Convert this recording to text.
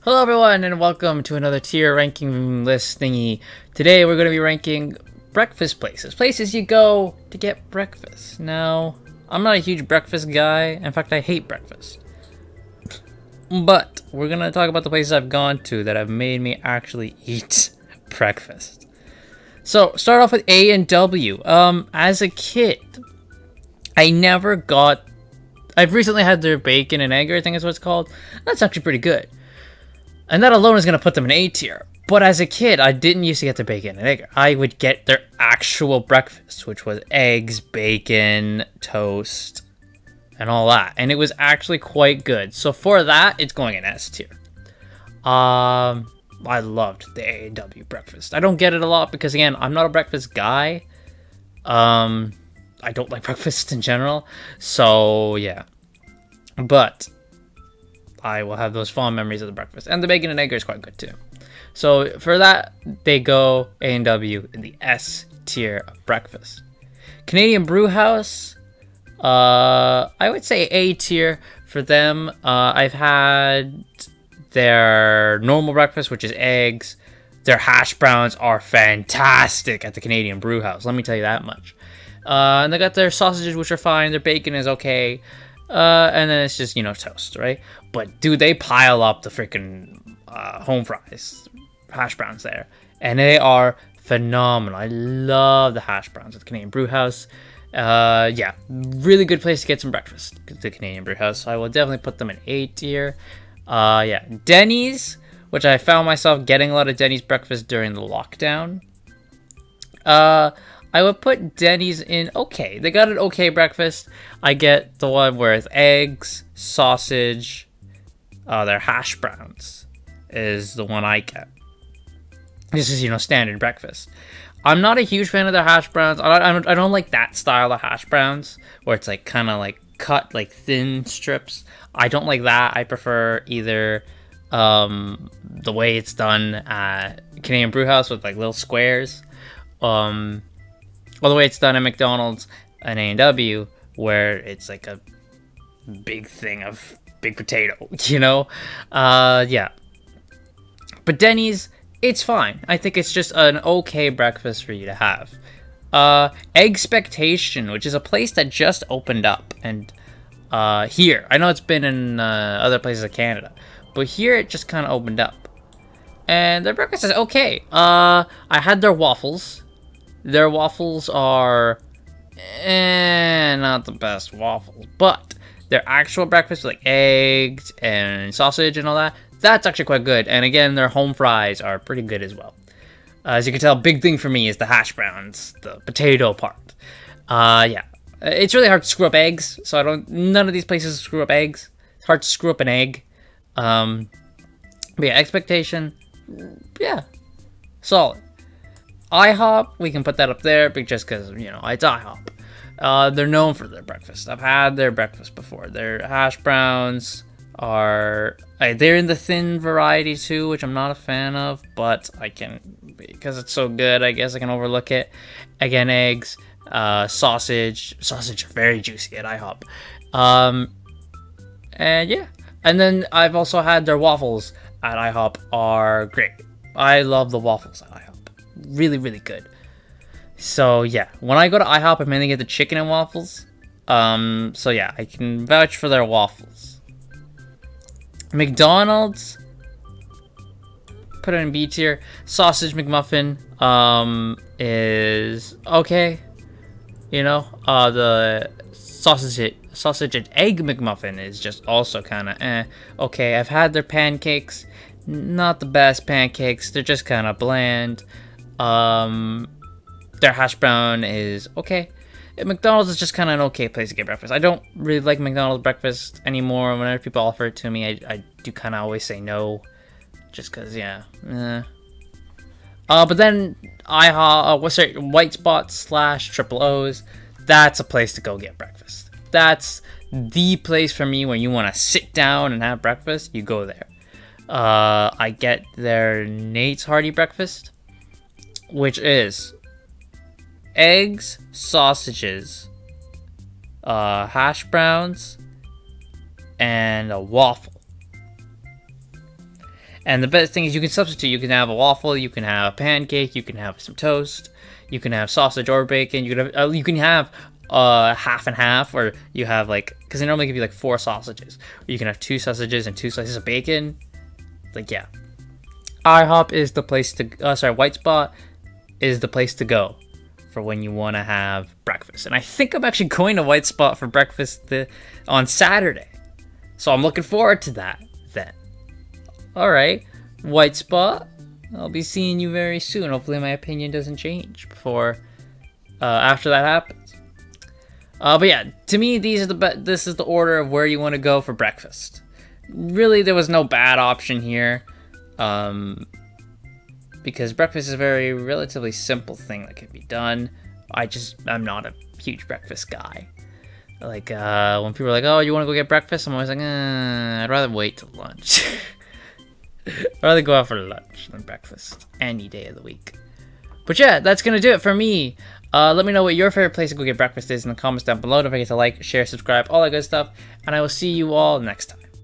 Hello everyone and welcome to another tier ranking list thingy. Today we're going to be ranking breakfast places. Places you go to get breakfast. Now, I'm not a huge breakfast guy. In fact, I hate breakfast. But we're going to talk about the places I've gone to that have made me actually eat breakfast. So, start off with A&W. As a kid, I've recently had their bacon and egg, I think is what it's called. That's actually pretty good. And that alone is going to put them in A tier. But as a kid, I didn't used to get their bacon and egg. I would get their actual breakfast, which was eggs, bacon, toast, and all that. And it was actually quite good. So for that, it's going in S tier. I loved the A&W breakfast. I don't get it a lot because, again, I'm not a breakfast guy. I don't like breakfast in general. So, yeah. But I will have those fond memories of the breakfast. And the bacon and egg is quite good too. So for that, they go A&W in the S tier of breakfast. Canadian Brewhouse, I would say A tier for them. I've had their normal breakfast, which is eggs. Their hash browns are fantastic at the Canadian Brewhouse. Let me tell you that much. And they got their sausages, which are fine. Their bacon is okay. And then it's just, toast, right? But, dude, they pile up the freaking home fries, hash browns there. And they are phenomenal. I love the hash browns at the Canadian Brewhouse. Yeah, really good place to get some breakfast, the Canadian Brewhouse. I will definitely put them in A tier. Yeah, Denny's, which I found myself getting a lot of Denny's breakfast during the lockdown. I would put Denny's in okay. They got an okay breakfast. I get the one where it's eggs, sausage, their hash browns is the one I get. This is, standard breakfast. I'm not a huge fan of their hash browns. I don't like that style of hash browns where it's like kind of like cut like thin strips. I don't like that. I prefer either the way it's done at Canadian Brewhouse with like little squares. Or the way it's done at McDonald's and A&W, where it's like a big thing of big potato, Yeah. But Denny's, it's fine. I think it's just an okay breakfast for you to have. Eggspectation, which is a place that just opened up, and here, I know it's been in other places of Canada, but here it just kind of opened up. And their breakfast is okay. I had their waffles. Their waffles are not the best waffles, but their actual breakfast, like eggs and sausage and all that, that's actually quite good. And again, their home fries are pretty good as well. As you can tell, big thing for me is the hash browns, the potato part. Yeah, it's really hard to screw up eggs, so none of these places screw up eggs. It's hard to screw up an egg. But yeah, expectation, yeah, solid. IHOP, we can put that up there just because, it's IHOP. They're known for their breakfast. I've had their breakfast before. Their hash browns are... they're in the thin variety too, which I'm not a fan of, but I can... because it's so good, I guess I can overlook it. Again, eggs, sausage. Sausage are very juicy at IHOP. And yeah. And then I've also had their waffles at IHOP are great. I love the waffles at IHOP. Really, really good. So yeah, when I go to IHOP, I mainly get the chicken and waffles. So yeah, I can vouch for their waffles. McDonald's, put it in B tier. Sausage McMuffin is okay. The sausage and egg McMuffin is just also kind of okay. I've had their pancakes, not the best pancakes. They're just kind of bland. Their hash brown is okay. McDonald's is just kind of an okay place to get breakfast. I don't really like McDonald's breakfast anymore. Whenever people offer it to me, I do kind of always say no, just because, yeah. But then White Spot / Triple O's, that's a place to go get breakfast. That's the place for me when you want to sit down and have breakfast. You go there. I get their Nate's Hearty breakfast, which is eggs, sausages, hash browns, and a waffle. And the best thing is you can substitute. You can have a waffle, you can have a pancake, you can have some toast, you can have sausage or bacon. You can have half and half, or you have like, because they normally give you like 4 sausages. Or you can have 2 sausages and 2 slices of bacon. Like, yeah, IHOP is the place to. White Spot is the place to go for when you want to have breakfast. And I think I'm actually going to White Spot for breakfast on Saturday, so I'm looking forward to that. Then, all right, White Spot. I'll be seeing you very soon. Hopefully, my opinion doesn't change before after that happens. But yeah, to me, this is the order of where you want to go for breakfast. Really, there was no bad option here, because breakfast is a very relatively simple thing that can be done. I'm not a huge breakfast guy. Like, when people are like, oh, you want to go get breakfast? I'm always like, I'd rather wait till lunch. I'd rather go out for lunch than breakfast any day of the week. But yeah, that's going to do it for me. Let me know what your favorite place to go get breakfast is in the comments down below. Don't forget to like, share, subscribe, all that good stuff. And I will see you all next time.